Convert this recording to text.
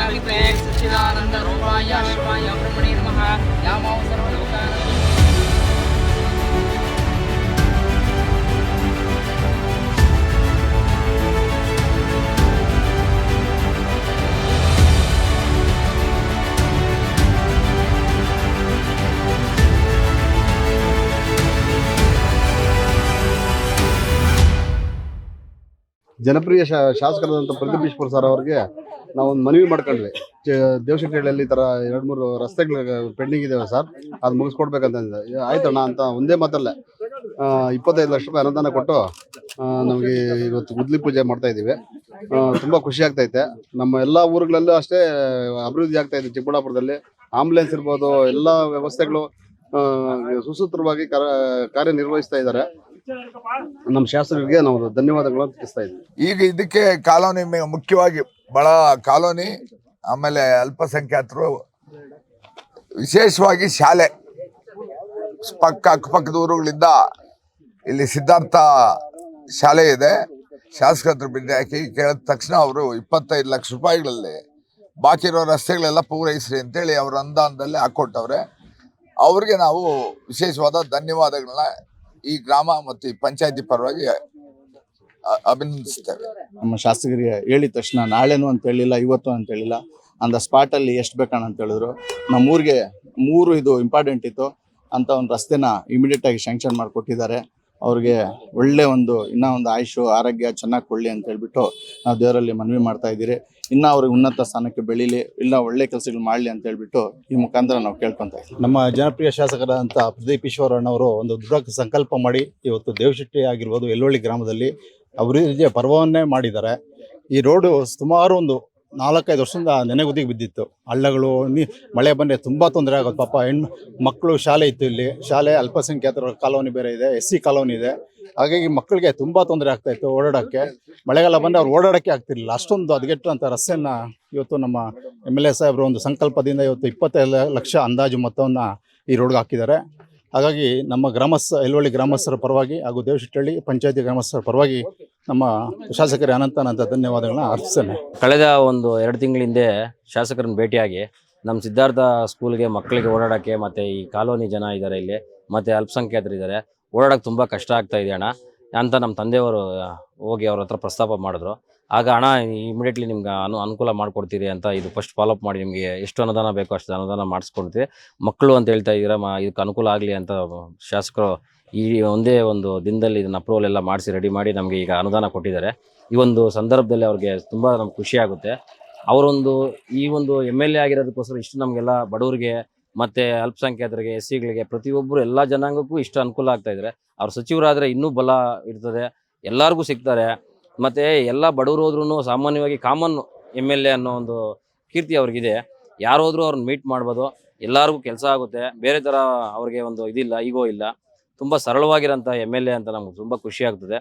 सच्चिदानंद रूपाय शिवाय ब्रह्मणे नमः यामो सर्वलोकानां ಜನಪ್ರಿಯ ಶಾಸಕರಾದಂಥ ಪ್ರದೀಪ್ ಈಶ್ವರ್ ಸರ್ ಅವರಿಗೆ ನಾವೊಂದು ಮನವಿ ಮಾಡ್ಕೊಂಡ್ವಿ. ದೇವಶೆಟ್ಟಿಹಳ್ಳಿಯಲ್ಲಿ ಈ ಥರ 2-3 ರಸ್ತೆಗಳು ಪೆಂಡಿಂಗ್ ಇದಾವೆ ಸರ್, ಅದು ಮುಗಿಸ್ಕೊಡ್ಬೇಕಂತ. ಆಯ್ತಣ್ಣ ಅಂತ ಒಂದೇ ಮಾತಲ್ಲೇ 25 ಲಕ್ಷ ರೂಪಾಯಿ ಅನುದಾನ ಕೊಟ್ಟು ನಮಗೆ ಇವತ್ತು ಗುದ್ಲಿ ಪೂಜೆ ಮಾಡ್ತಾ ಇದ್ದೀವಿ. ತುಂಬ ಖುಷಿ ಆಗ್ತೈತೆ. ನಮ್ಮ ಎಲ್ಲ ಊರುಗಳಲ್ಲೂ ಅಷ್ಟೇ ಅಭಿವೃದ್ಧಿ ಆಗ್ತಾ ಇದೆ. ಚಿಕ್ಕಬಳ್ಳಾಪುರದಲ್ಲಿ ಆಂಬುಲೆನ್ಸ್ ಇರ್ಬೋದು, ಎಲ್ಲ ವ್ಯವಸ್ಥೆಗಳು ಸುಸೂತ್ರವಾಗಿ ಕಾರ್ಯನಿರ್ವಹಿಸ್ತಾ ಇದ್ದಾರೆ. ನಮ್ಮ ಶಾಸಕರಿಗೆ ನಾವು ಧನ್ಯವಾದಗಳನ್ನು ತಿಳಿಸ್ತಾ ಇದ್ದೀವಿ. ಈಗ ಇದಕ್ಕೆ ಕಾಲೋನಿ ಮುಖ್ಯವಾಗಿ ಬಹಳ ಕಾಲೋನಿ, ಆಮೇಲೆ ಅಲ್ಪಸಂಖ್ಯಾತರು, ವಿಶೇಷವಾಗಿ ಶಾಲೆ ಅಕ್ಕಪಕ್ಕದ ಊರುಗಳಿಂದ ಇಲ್ಲಿ ಸಿದ್ಧಾರ್ಥ ಶಾಲೆ ಇದೆ. ಶಾಸಕರ ಬಿಡ್ಡೆ ಹಾಕಿ ಕೇಳಿದ ತಕ್ಷಣ ಅವರು 25 ಲಕ್ಷ ರೂಪಾಯಿಗಳಲ್ಲಿ ಬಾಕಿ ಇರೋ ರಸ್ತೆಗಳೆಲ್ಲ ಪೂರೈಸ್ರಿ ಅಂತೇಳಿ ಅವ್ರ ಅನುದಾನದಲ್ಲಿ ಹಾಕೊಟ್ಟವ್ರೆ. ಅವ್ರಿಗೆ ನಾವು ವಿಶೇಷವಾದ ಧನ್ಯವಾದಗಳನ್ನ ಈ ಗ್ರಾಮ ಮತ್ತು ಈ ಪಂಚಾಯತಿ ಪರವಾಗಿ ಅಭಿನಂದಿಸ್ತೇವೆ. ನಮ್ಮ ಶಾಸಕರಿಗೆ ಹೇಳಿದ ತಕ್ಷಣ ನಾಳೆನೂ ಅಂತ ಹೇಳಿಲ್ಲ, ಇವತ್ತು ಅಂತ ಹೇಳಿಲ್ಲ, ಅಂದ ಸ್ಪಾಟಲ್ಲಿ ಎಷ್ಟು ಬೇಕಣ್ಣ ಅಂತ ಹೇಳಿದ್ರು. ನಮ್ಮೂರಿಗೆ 3 ಇದು ಇಂಪಾರ್ಟೆಂಟ್ ಇತ್ತು ಅಂತ ಒಂದು ರಸ್ತೆನ ಇಮಿಡಿಯೇಟ್ ಆಗಿ ಸ್ಯಾಂಕ್ಷನ್ ಮಾಡಿಕೊಟ್ಟಿದ್ದಾರೆ. ಅವ್ರಿಗೆ ಒಳ್ಳೆ ಇನ್ನೂ ಒಂದು ಆಯುಷು ಆರೋಗ್ಯ ಚೆನ್ನಾಗಿ ಕೊಡಲಿ ಅಂತ ಹೇಳ್ಬಿಟ್ಟು ನಾವು ದೇವರಲ್ಲಿ ಮನವಿ ಮಾಡ್ತಾ ಇದ್ದೀರಿ. ಇನ್ನೂ ಅವ್ರಿಗೆ ಉನ್ನತ ಸ್ಥಾನಕ್ಕೆ ಬೆಳೀಲಿ, ಇಲ್ಲ ಒಳ್ಳೆ ಕೆಲಸಗಳು ಮಾಡಲಿ ಅಂತ ಹೇಳ್ಬಿಟ್ಟು ಈ ಮುಖಾಂತರ ನಾವು ಕೇಳ್ಕೊತಾ ಇದ್ದೀವಿ. ನಮ್ಮ ಜನಪ್ರಿಯ ಶಾಸಕರಾದಂಥ ಪ್ರದೀಪ್ ಈಶ್ವರ್ ಅಣ್ಣವರು ಒಂದು ದೃಢ ಸಂಕಲ್ಪ ಮಾಡಿ ಇವತ್ತು ದೇವಶೆಟ್ಟಿ ಆಗಿರ್ಬೋದು, ಯಲ್ಲೋಳಿ ಗ್ರಾಮದಲ್ಲಿ ಅಭಿವೃದ್ಧಿಯ ಪರ್ವವನ್ನೇ ಮಾಡಿದ್ದಾರೆ. ಈ ರೋಡು ಸುಮಾರು ಒಂದು 4-5 ವರ್ಷದಿಂದ ನೆನೆಗುದಿಗೆ ಬಿದ್ದಿತ್ತು. ಹಳ್ಳಗಳು ಮಳೆ ಬಂದರೆ ತುಂಬ ತೊಂದರೆ ಆಗೋದು. ಪಾಪ ಮಕ್ಕಳು ಶಾಲೆ ಇತ್ತು, ಇಲ್ಲಿ ಶಾಲೆ ಅಲ್ಪಸಂಖ್ಯಾತರ ಕಾಲೋನಿ ಬೇರೆ ಇದೆ, SC ಕಾಲೋನಿ ಇದೆ. ಹಾಗಾಗಿ ಮಕ್ಕಳಿಗೆ ತುಂಬ ತೊಂದರೆ ಆಗ್ತಾಯಿತ್ತು ಓಡಾಡೋಕ್ಕೆ. ಮಳೆಗಾಲ ಬಂದರೆ ಅವ್ರು ಓಡಾಡೋಕ್ಕೆ ಆಗ್ತಿರ್ಲಿಲ್ಲ. ಅಷ್ಟೊಂದು ಹದಗೆಟ್ಟಂಥ ರಸ್ತೆಯನ್ನು ಇವತ್ತು ನಮ್ಮ MLA ಸಾಹೇಬರು ಒಂದು ಸಂಕಲ್ಪದಿಂದ ಇವತ್ತು 25 ಲಕ್ಷ ಅಂದಾಜು ಮೊತ್ತವನ್ನು ಈ ರೋಡ್ಗೆ ಹಾಕಿದ್ದಾರೆ. ಹಾಗಾಗಿ ನಮ್ಮ ಯಲ್ಲೋಳಿ ಗ್ರಾಮಸ್ಥರ ಪರವಾಗಿ ಹಾಗೂ ದೇವಶೆಟ್ಟಿಹಳ್ಳಿ ಪಂಚಾಯತಿ ಗ್ರಾಮಸ್ಥರ ಪರವಾಗಿ ನಮ್ಮ ಶಾಸಕರಿಗೆ ಅನಂತ ಧನ್ಯವಾದಗಳನ್ನ ಅರ್ಪಿಸ್ತೇನೆ. ಕಳೆದ 2 ತಿಂಗಳ ಹಿಂದೆ ಶಾಸಕರನ್ನ ಭೇಟಿಯಾಗಿ ನಮ್ಮ ಸಿದ್ಧಾರ್ಥ ಸ್ಕೂಲ್ಗೆ ಮಕ್ಕಳಿಗೆ ಓಡಾಡೋಕ್ಕೆ ಮತ್ತು ಈ ಕಾಲೋನಿ ಜನ ಇದ್ದಾರೆ ಇಲ್ಲಿ, ಮತ್ತು ಅಲ್ಪಸಂಖ್ಯಾತರು ಇದ್ದಾರೆ, ಓಡಾಡೋಕ್ಕೆ ತುಂಬ ಕಷ್ಟ ಆಗ್ತಾ ಇದೆ ಅಣ್ಣ ಅಂತ ನಮ್ಮ ತಂದೆಯವರು ಹೋಗಿ ಅವ್ರ ಹತ್ರ ಪ್ರಸ್ತಾಪ ಮಾಡಿದ್ರು. ಆಗ ಅಣ್ಣ ಇಮಿಡಿಯೇಟ್ಲಿ ನಿಮ್ಗೆ ಅನುಕೂಲ ಮಾಡಿಕೊಡ್ತೀರಿ ಅಂತ, ಇದು ಫಸ್ಟ್ ಫಾಲೋಅಪ್ ಮಾಡಿ ನಿಮಗೆ ಎಷ್ಟು ಅನುದಾನ ಬೇಕೋ ಅಷ್ಟು ಅನುದಾನ ಮಾಡಿಸ್ಕೊಡ್ತೀವಿ, ಮಕ್ಕಳು ಅಂತ ಹೇಳ್ತಾ ಇದ್ದೀರಾ, ಇದಕ್ಕೆ ಅನುಕೂಲ ಆಗಲಿ ಅಂತ ಶಾಸಕರು ಈ ಒಂದೇ ಒಂದು ದಿನದಲ್ಲಿ ಇದನ್ನು ಅಪ್ರೂವಲ್ ಎಲ್ಲ ಮಾಡಿಸಿ ರೆಡಿ ಮಾಡಿ ನಮಗೆ ಈಗ ಅನುದಾನ ಕೊಟ್ಟಿದ್ದಾರೆ. ಈ ಒಂದು ಸಂದರ್ಭದಲ್ಲಿ ಅವ್ರಿಗೆ ತುಂಬ ನಮ್ಗೆ ಖುಷಿಯಾಗುತ್ತೆ. ಈ ಒಂದು MLA ಆಗಿರೋದಕ್ಕೋಸ್ಕರ ಇಷ್ಟು ನಮಗೆಲ್ಲ ಬಡವರಿಗೆ ಮತ್ತು ಅಲ್ಪಸಂಖ್ಯಾತರಿಗೆ, SCಗಳಿಗೆ, ಪ್ರತಿಯೊಬ್ಬರು ಎಲ್ಲ ಜನಾಂಗಕ್ಕೂ ಇಷ್ಟು ಅನುಕೂಲ ಆಗ್ತಾಯಿದ್ದಾರೆ. ಅವ್ರು ಸಚಿವರಾದರೆ ಇನ್ನೂ ಬಲ ಇರ್ತದೆ, ಎಲ್ಲರಿಗೂ ಸಿಗ್ತಾರೆ. ಮತ್ತು ಎಲ್ಲ ಬಡವರು ಹೋದ್ರೂ ಸಾಮಾನ್ಯವಾಗಿ ಕಾಮನ್ MLA ಅನ್ನೋ ಒಂದು ಕೀರ್ತಿ ಅವ್ರಿಗಿದೆ. ಯಾರು ಹೋದ್ರೂ ಅವ್ರನ್ನ ಮೀಟ್ ಮಾಡ್ಬೋದು, ಎಲ್ಲರಿಗೂ ಕೆಲಸ ಆಗುತ್ತೆ. ಬೇರೆ ಥರ ಅವ್ರಿಗೆ ಒಂದು ಇದಿಲ್ಲ, ಈಗೋ ಇಲ್ಲ. ತುಂಬ ಸರಳವಾಗಿರೋಂಥ MLA ಅಂತ ನಮ್ಗೆ ತುಂಬ ಖುಷಿ ಆಗ್ತದೆ.